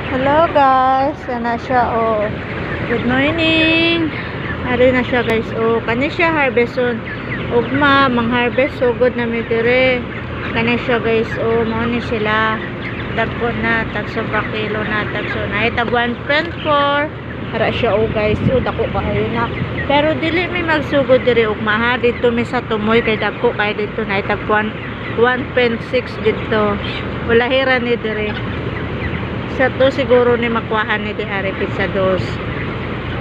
Hello guys, na siya oh. Good morning. Ari na siya guys oh. Kani siya harveston. Ugma mang harvest so good na mi dire. Kani siya guys oh, mao ni sila. Dagko na tagso pa kilo na tagso na itag 1.4. Ara siya oh guys, oh dako kayo na. Pero dili mi magsugod dire ugma ha. Dito mi sa tumoy kay dagko kay dito na itag 1.6 dito. Wala hira ni dire. Sa to siguro ni makuhaan ni di ari pizza dos.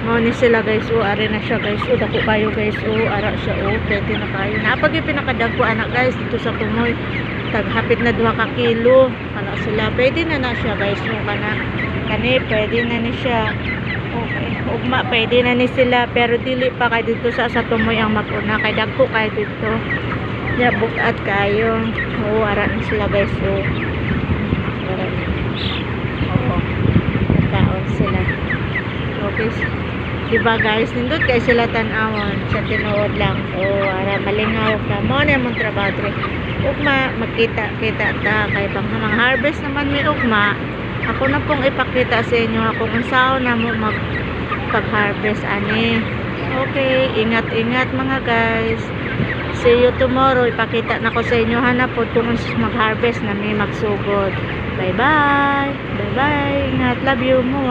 Mao ni sila guys o ari na siya guys o dako kayo guys o ara siya o pwede na kayo napag yung pinakadagko anak guys dito sa tumoy taghapit na 2 ka kilo kana sila pwede na siya guys mo kani pwede na ni siya okay ugma pwede na ni sila pero dili pa kay dito sa tumoy ang makuna kay dagko kay dito ya bukat kayo o ara na sila guys o kaon sila okay diba guys nindot kay sila tan-awon sa tinuod lang o ara malingaw ka mo na mong trabaho ugma makita ta kay pang mga harvest naman may ugma ako na pong ipakita sa inyo ako kung saan na mo pag harvest ani okay ingat mga guys see you tomorrow ipakita na ko sa inyo hanapod kung mag harvest na may magsugod bye bye ingat love you mo